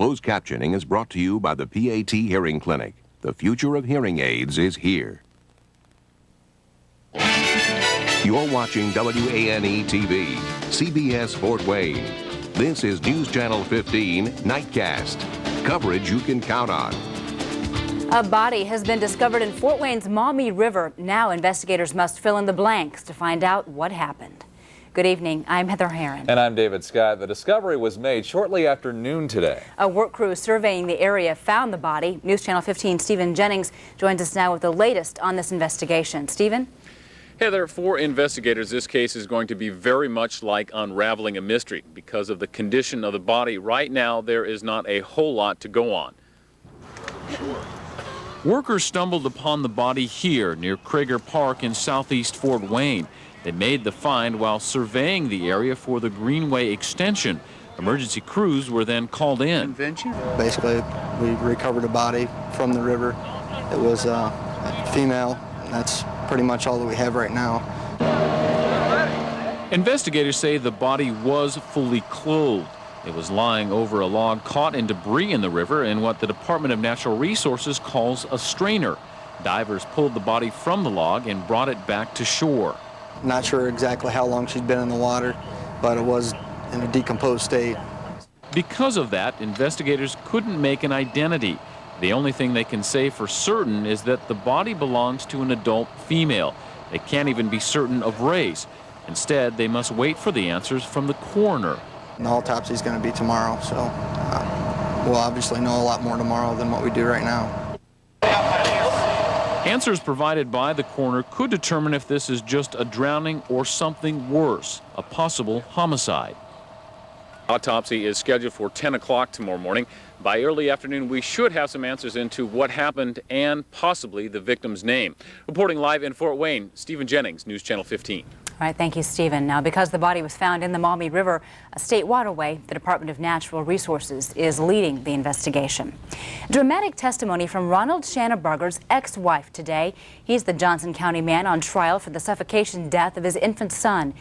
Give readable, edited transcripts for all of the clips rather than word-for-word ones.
Closed captioning is brought to you by the PAT Hearing Clinic. The future of hearing aids is here. You're watching WANE TV, CBS Fort Wayne. This is News Channel 15 Nightcast. Coverage you can count on. A body has been discovered in Fort Wayne's Maumee River. Now investigators must fill in the blanks to find out what happened. Good evening. I'm Heather Herron. And I'm David Scott. The discovery was made shortly after noon today. A work crew surveying the area found the body. News Channel 15 Stephen Jennings joins us now with the latest on this investigation. Stephen? Heather, for investigators, this case is going to be very much like unraveling a mystery. Because of the condition of the body right now, there is not a whole lot to go on. Workers stumbled upon the body here near Krager Park in southeast Fort Wayne. They made the find while surveying the area for the Greenway extension. Emergency crews were then called in. Basically, we recovered a body from the river. It was a female. That's pretty much all that we have right now. Investigators say the body was fully clothed. It was lying over a log caught in debris in the river in what the Department of Natural Resources calls a strainer. Divers pulled the body from the log and brought it back to shore. Not sure exactly how long she'd been in the water, but it was in a decomposed state. Because of that, investigators couldn't make an identity. The only thing they can say for certain is that the body belongs to an adult female. They can't even be certain of race. Instead, they must wait for the answers from the coroner. The autopsy is going to be tomorrow, so we'll obviously know a lot more tomorrow than what we do right now. Answers provided by the coroner could determine if this is just a drowning or something worse, a possible homicide. Autopsy is scheduled for 10 o'clock tomorrow morning. By early afternoon, we should have some answers into what happened and possibly the victim's name. Reporting live in Fort Wayne, Stephen Jennings, News Channel 15. All right, thank you, Stephen. Now, because the body was found in the Maumee River, a state waterway, the Department of Natural Resources is leading the investigation. Dramatic testimony from Ronald Schanneberger's ex-wife today. He's the Johnson County man on trial for the suffocation death of his infant son.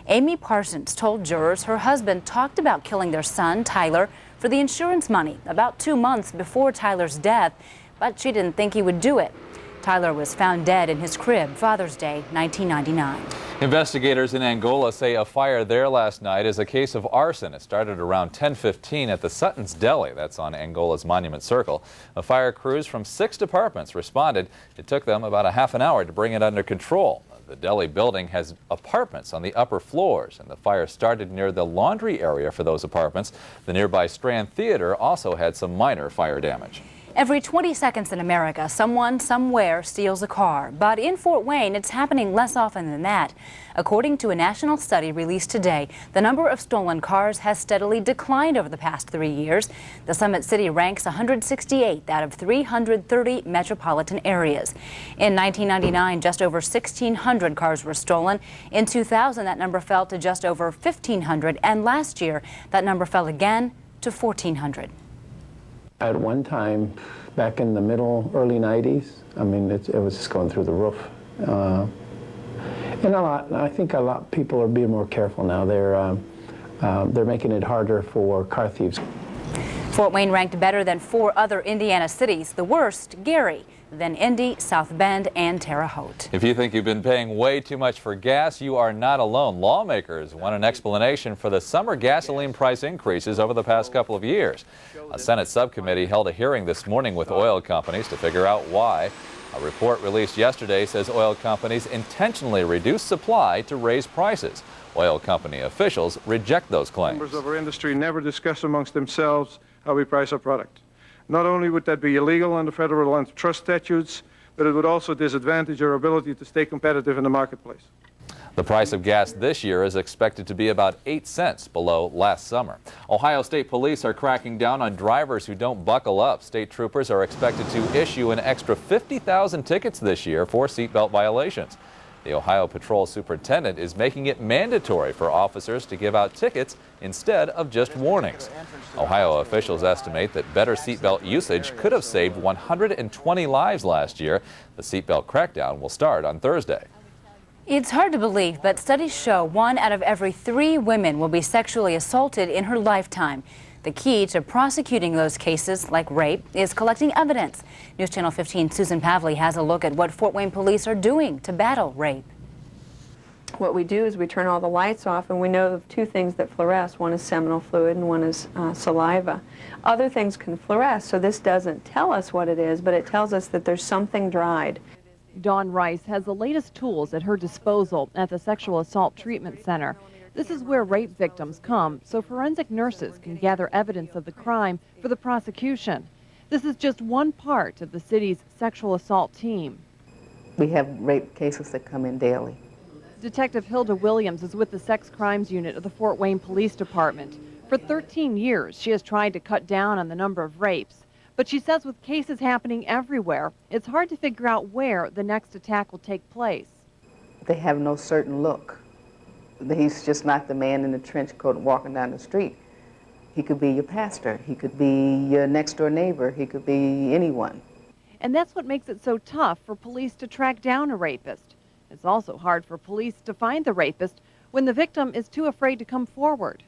Amy Parsons told jurors her husband talked about killing their son, Tyler, for the insurance money about 2 months before Tyler's death, but she didn't think he would do it. Tyler was found dead in his crib Father's Day, 1999. Investigators in Angola say a fire there last night is a case of arson. It started around 10:15 at the Sutton's Deli. That's on Angola's Monument Circle. A fire crews from 6 departments responded. It took them about a half an hour to bring it under control. The deli building has apartments on the upper floors, and the fire started near the laundry area for those apartments. The nearby Strand Theater also had some minor fire damage. Every 20 seconds in America, someone somewhere steals a car. But in Fort Wayne, it's happening less often than that. According to a national study released today, the number of stolen cars has steadily declined over the past 3 years. The Summit City ranks 168th out of 330 metropolitan areas. In 1999, just over 1,600 cars were stolen. In 2000, that number fell to just over 1,500. And last year, that number fell again to 1,400. At one time, back in the early 90s, I mean, it was just going through the roof. And I think a lot of people are being more careful now. They're making it harder for car thieves. Fort Wayne ranked better than 4 other Indiana cities. The worst, Gary, then Indy, South Bend, and Terre Haute. If you think you've been paying way too much for gas, you are not alone. Lawmakers want an explanation for the summer gasoline price increases over the past couple of years. A Senate subcommittee held a hearing this morning with oil companies to figure out why. A report released yesterday says oil companies intentionally reduce supply to raise prices. Oil company officials reject those claims. Members of our industry never discuss amongst themselves how we price our product. Not only would that be illegal under federal antitrust statutes, but it would also disadvantage our ability to stay competitive in the marketplace. The price of gas this year is expected to be about 8 cents below last summer. Ohio State Police are cracking down on drivers who don't buckle up. State troopers are expected to issue an extra 50,000 tickets this year for seatbelt violations. The Ohio Patrol Superintendent is making it mandatory for officers to give out tickets instead of just warnings. Ohio officials estimate that better seatbelt usage could have saved 120 lives last year. The seatbelt crackdown will start on Thursday. It's hard to believe, but studies show 1 out of every 3 women will be sexually assaulted in her lifetime. The key to prosecuting those cases like rape is collecting evidence. News Channel 15's Susan Pavley has a look at what Fort Wayne police are doing to battle rape. What we do is we turn all the lights off, and we know of two things that fluoresce. One is seminal fluid and one is saliva. Other things can fluoresce, so this doesn't tell us what it is, but it tells us that there's something dried. Dawn Rice has the latest tools at her disposal at the Sexual Assault Treatment Center. This is where rape victims come so forensic nurses can gather evidence of the crime for the prosecution. This is just one part of the city's sexual assault team. We have rape cases that come in daily. Detective Hilda Williams is with the Sex Crimes Unit of the Fort Wayne Police Department. For 13 years, she has tried to cut down on the number of rapes. But she says with cases happening everywhere, it's hard to figure out where the next attack will take place. They have no certain look. He's just not the man in the trench coat walking down the street. He could be your pastor. He could be your next door neighbor. He could be anyone. And that's what makes it so tough for police to track down a rapist. It's also hard for police to find the rapist when the victim is too afraid to come forward.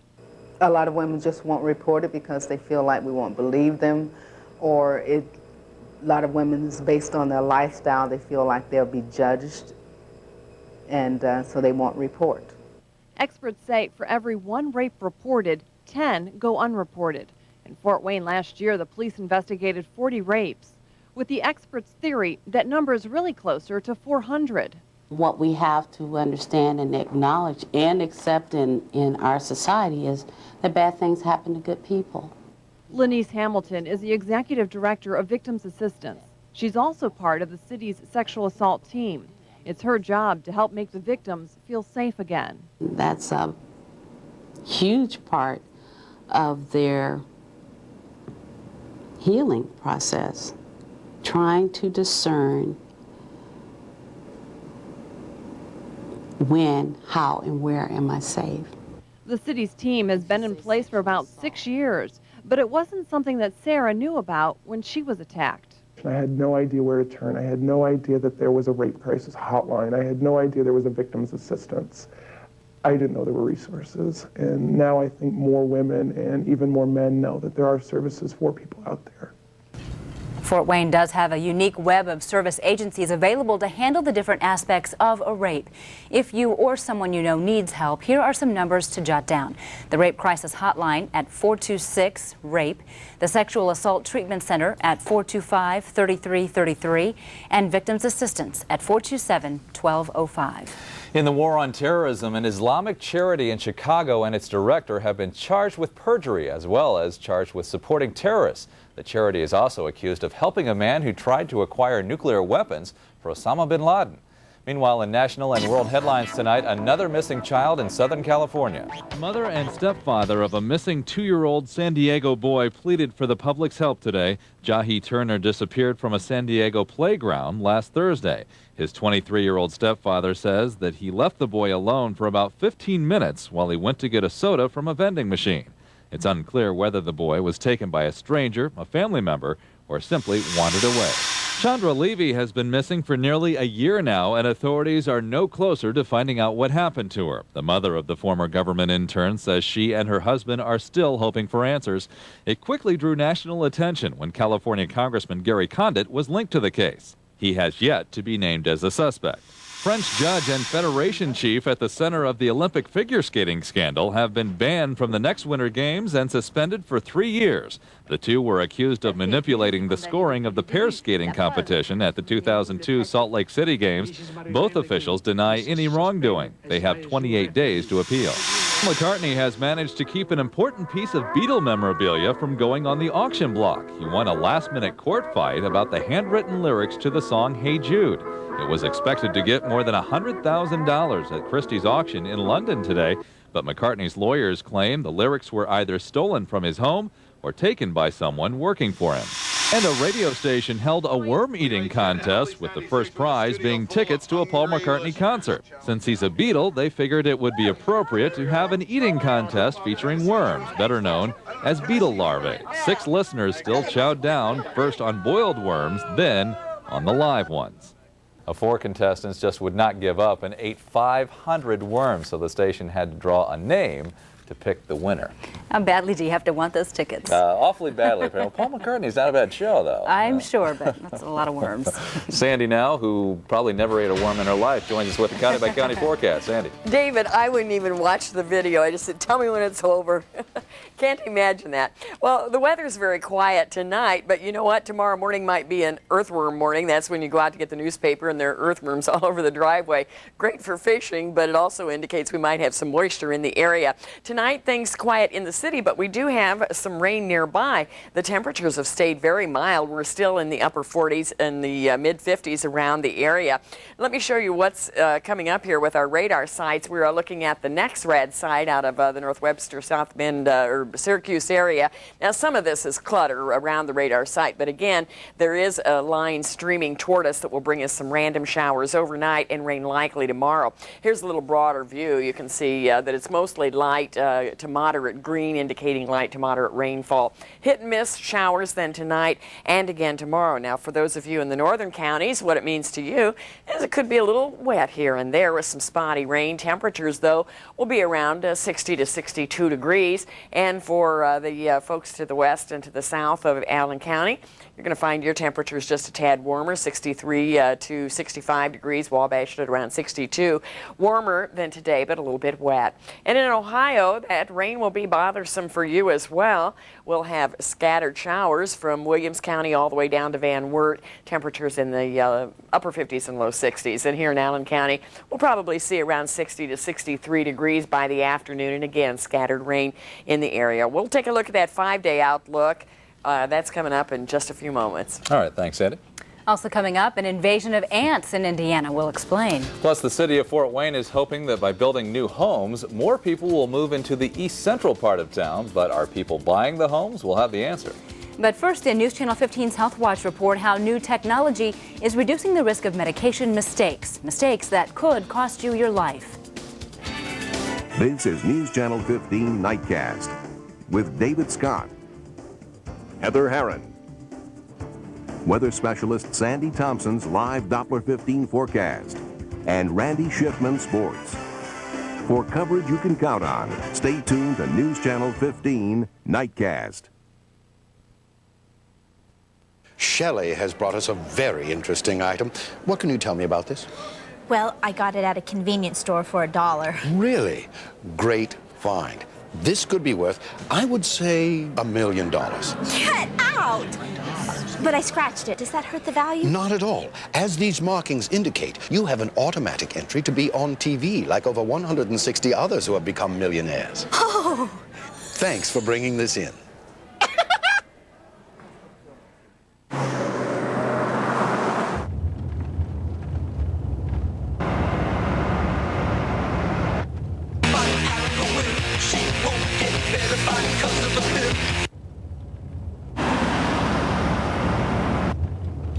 A lot of women just won't report it because they feel like we won't believe them, or a lot of women, is based on their lifestyle, they feel like they'll be judged, and so they won't report. Experts say for every 1 rape reported, 10 go unreported. In Fort Wayne last year, the police investigated 40 rapes, with the experts' theory that number is really closer to 400. What we have to understand and acknowledge and accept in our society is that bad things happen to good people. Lenise Hamilton is the executive director of Victims Assistance. She's also part of the city's sexual assault team. It's her job to help make the victims feel safe again. That's a huge part of their healing process, trying to discern when, how, and where am I safe. The city's team has been in place for about 6 years, but it wasn't something that Sarah knew about when she was attacked. I had no idea where to turn. I had no idea that there was a rape crisis hotline. I had no idea there was a victim's assistance. I didn't know there were resources. And now I think more women and even more men know that there are services for people out there. Fort Wayne does have a unique web of service agencies available to handle the different aspects of a rape. If you or someone you know needs help, here are some numbers to jot down. The Rape Crisis Hotline at 426-RAPE, the Sexual Assault Treatment Center at 425-3333, and Victims Assistance at 427-1205. In the war on terrorism, an Islamic charity in Chicago and its director have been charged with perjury as well as charged with supporting terrorists. The charity is also accused of helping a man who tried to acquire nuclear weapons for Osama bin Laden. Meanwhile, in national and world headlines tonight, another missing child in Southern California. Mother and stepfather of a missing 2-year-old San Diego boy pleaded for the public's help today. Jahi Turner disappeared from a San Diego playground last Thursday. His 23-year-old stepfather says that he left the boy alone for about 15 minutes while he went to get a soda from a vending machine. It's unclear whether the boy was taken by a stranger, a family member, or simply wandered away. Chandra Levy has been missing for nearly a year now, and authorities are no closer to finding out what happened to her. The mother of the former government intern says she and her husband are still hoping for answers. It quickly drew national attention when California Congressman Gary Condit was linked to the case. He has yet to be named as a suspect. French judge and federation chief at the center of the Olympic figure skating scandal have been banned from the next Winter Games and suspended for 3 years. The two were accused of manipulating the scoring of the pair skating competition at the 2002 Salt Lake City Games. Both officials deny any wrongdoing. They have 28 days to appeal. McCartney has managed to keep an important piece of Beatle memorabilia from going on the auction block. He won a last-minute court fight about the handwritten lyrics to the song Hey Jude. It was expected to get more than $100,000 at Christie's auction in London today, but McCartney's lawyers claim the lyrics were either stolen from his home or taken by someone working for him. And a radio station held a worm-eating contest, with the first prize being tickets to a Paul McCartney concert. Since he's a Beatle, they figured it would be appropriate to have an eating contest featuring worms, better known as beetle larvae. 6 listeners still chowed down, first on boiled worms, then on the live ones. 4 contestants just would not give up and ate 500 worms, so the station had to draw a name to pick the winner. How badly do you have to want those tickets? Awfully badly. Paul McCartney's not a bad show, though. I'm sure, but that's a lot of worms. Sandy now, who probably never ate a worm in her life, joins us with the County by County forecast. Sandy. David, I wouldn't even watch the video. I just said, tell me when it's over. Can't imagine that. Well, the weather's very quiet tonight, but you know what? Tomorrow morning might be an earthworm morning. That's when you go out to get the newspaper and there are earthworms all over the driveway. Great for fishing, but it also indicates we might have some moisture in the area. Tonight, things quiet in the city, but we do have some rain nearby. The temperatures have stayed very mild. We're still in the upper 40s and the mid 50s around the area. Let me show you what's coming up here with our radar sites. We are looking at the next red site out of the North Webster, South Bend, or Syracuse area. Now, some of this is clutter around the radar site, but again, there is a line streaming toward us that will bring us some random showers overnight and rain likely tomorrow. Here's a little broader view. You can see that it's mostly light to moderate green, indicating light to moderate rainfall. Hit and miss showers then tonight and again tomorrow. Now, for those of you in the northern counties, what it means to you is it could be a little wet here and there with some spotty rain. Temperatures, though, will be around 60 to 62 degrees. And for the folks to the west and to the south of Allen County, you're going to find your temperatures just a tad warmer, 63 to 65 degrees. Wabash at around 62. Warmer than today, but a little bit wet. And in Ohio, that rain will be bothersome for you as well. We'll have scattered showers from Williams County all the way down to Van Wert. Temperatures in the upper 50s and low 60s. And here in Allen County, we'll probably see around 60 to 63 degrees by the afternoon. And again, scattered rain in the area. We'll take a look at that 5-day outlook. That's coming up in just a few moments. All right, thanks, Sandy. Also coming up, an invasion of ants in Indiana. We'll explain. Plus, the city of Fort Wayne is hoping that by building new homes, more people will move into the east central part of town. But are people buying the homes? We'll have the answer. But first, in News Channel 15's Health Watch report, how new technology is reducing the risk of medication mistakes. Mistakes that could cost you your life. This is News Channel 15 Nightcast with David Scott, Heather Herron, weather specialist Sandy Thompson's live Doppler 15 forecast, and Randy Schiffman Sports. For coverage you can count on, stay tuned to News Channel 15 Nightcast. Shelley has brought us a very interesting item. What can you tell me about this? Well, I got it at a convenience store for $1. Really? Great find. This could be worth, I would say, $1 million. Get out! But I scratched it. Does that hurt the value? Not at all. As these markings indicate, you have an automatic entry to be on TV, like over 160 others who have become millionaires. Oh! Thanks for bringing this in.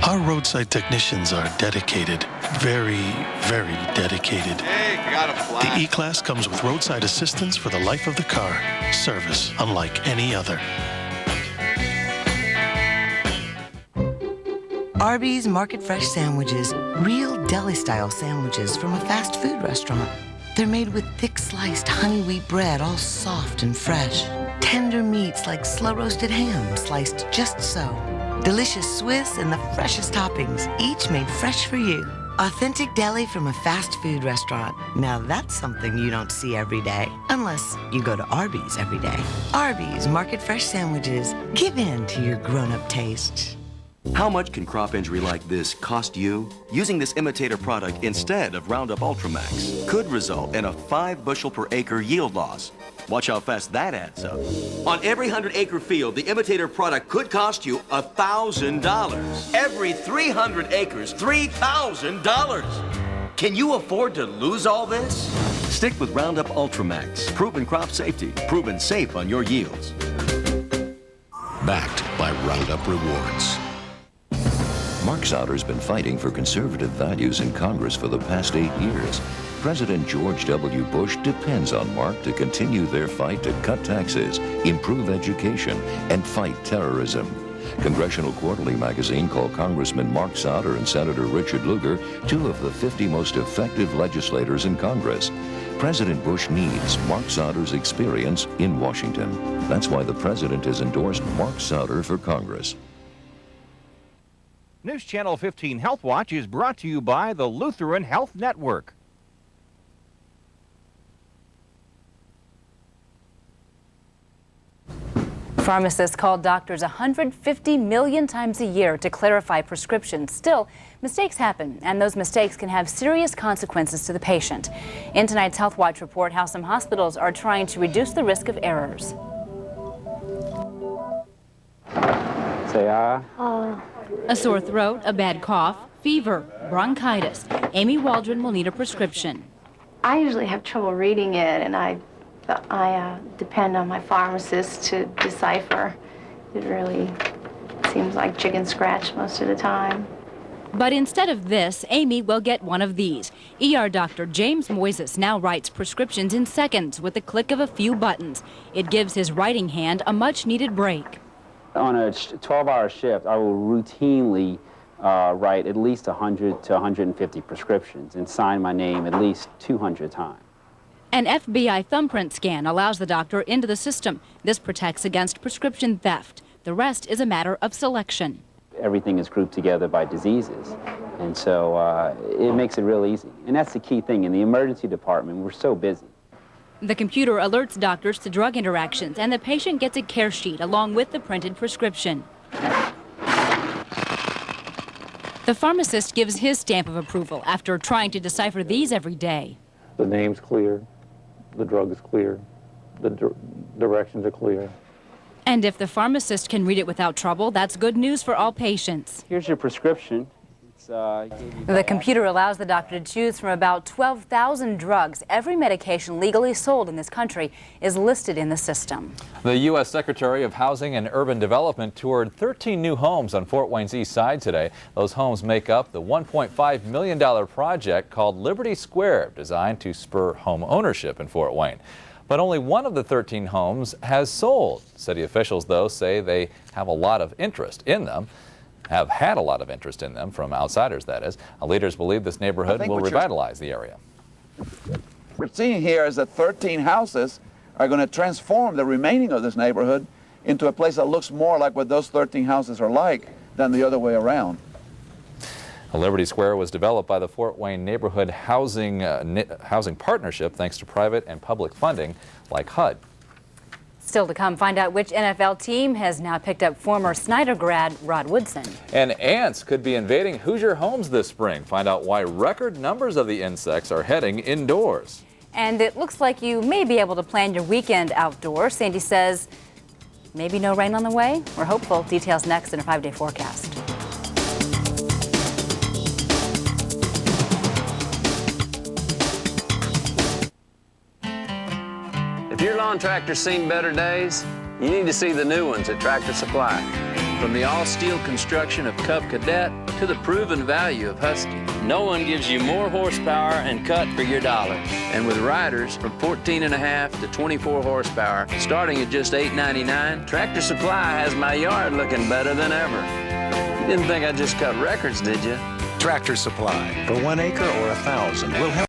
Our roadside technicians are dedicated, very, very dedicated. Hey, got a flash. The E-Class comes with roadside assistance for the life of the car. Service unlike any other. Arby's Market Fresh Sandwiches. Real deli-style sandwiches from a fast food restaurant. They're made with thick sliced honey wheat bread, all soft and fresh. Tender meats like slow-roasted ham, sliced just so. Delicious Swiss and the freshest toppings, each made fresh for you. Authentic deli from a fast food restaurant. Now that's something you don't see every day, unless you go to Arby's every day. Arby's Market Fresh Sandwiches. Give in to your grown-up taste. How much can crop injury like this cost you? Using this imitator product instead of Roundup Ultramax could result in a 5 bushel per acre yield loss. Watch how fast that adds up. On every 100-acre field, the imitator product could cost you $1,000. Every 300 acres, $3,000. Can you afford to lose all this? Stick with Roundup Ultramax. Proven crop safety, proven safe on your yields. Backed by Roundup Rewards. Mark Sauter's been fighting for conservative values in Congress for the past 8 years. President George W. Bush depends on Mark to continue their fight to cut taxes, improve education, and fight terrorism. Congressional Quarterly magazine called Congressman Mark Sauter and Senator Richard Lugar 2 of the 50 most effective legislators in Congress. President Bush needs Mark Sauter's experience in Washington. That's why the president has endorsed Mark Sauter for Congress. News Channel 15 Health Watch is brought to you by the Lutheran Health Network. Pharmacists call doctors 150 million times a year to clarify prescriptions. Still, mistakes happen, and those mistakes can have serious consequences to the patient. In tonight's Health Watch report, how some hospitals are trying to reduce the risk of errors. Say ah. A sore throat, a bad cough, fever, bronchitis. Amy Waldron will need a prescription. I usually have trouble reading it, and I depend on my pharmacist to decipher. It really seems like chicken scratch most of the time. But instead of this, Amy will get one of these. ER Dr. James Moises now writes prescriptions in seconds with the click of a few buttons. It gives his writing hand a much-needed break. On a 12-hour shift, I will routinely write at least 100 to 150 prescriptions and sign my name at least 200 times. An FBI thumbprint scan allows the doctor into the system. This protects against prescription theft. The rest is a matter of selection. Everything is grouped together by diseases, and so it makes it real easy. And that's the key thing. In the emergency department, we're so busy. The computer alerts doctors to drug interactions, and the patient gets a care sheet along with the printed prescription. The pharmacist gives his stamp of approval after trying to decipher these every day. The name's clear, the drug is clear, the directions are clear. And if the pharmacist can read it without trouble, that's good news for all patients. Here's your prescription. The computer allows the doctor to choose from about 12,000 drugs. Every medication legally sold in this country is listed in the system. The U.S. Secretary of Housing and Urban Development toured 13 new homes on Fort Wayne's east side today. Those homes make up the $1.5 million project called Liberty Square, designed to spur home ownership in Fort Wayne. But only one of the 13 homes has sold. City officials, though, say they have a lot of interest in them. Have had a lot of interest in them from outsiders, that is. Leaders believe this neighborhood will revitalize the area. What we're seeing here is that 13 houses are going to transform the remaining of this neighborhood into a place that looks more like what those 13 houses are like than the other way around. Liberty Square was developed by the Fort Wayne Neighborhood Housing Partnership thanks to private and public funding like HUD. Still to come, find out which NFL team has now picked up former Snyder grad Rod Woodson. And ants could be invading Hoosier homes this spring. Find out why record numbers of the insects are heading indoors. And it looks like you may be able to plan your weekend outdoors. Sandy says maybe no rain on the way. We're hopeful. Details next in a 5-day forecast. If your lawn tractor's seen better days, you need to see the new ones at Tractor Supply. From the all-steel construction of Cub Cadet to the proven value of Husky, no one gives you more horsepower and cut for your dollar. And with riders from 14.5 to 24 horsepower, starting at just $8.99, Tractor Supply has my yard looking better than ever. You didn't think I just cut records, did you? Tractor Supply. For 1 acre or 1,000, we'll help.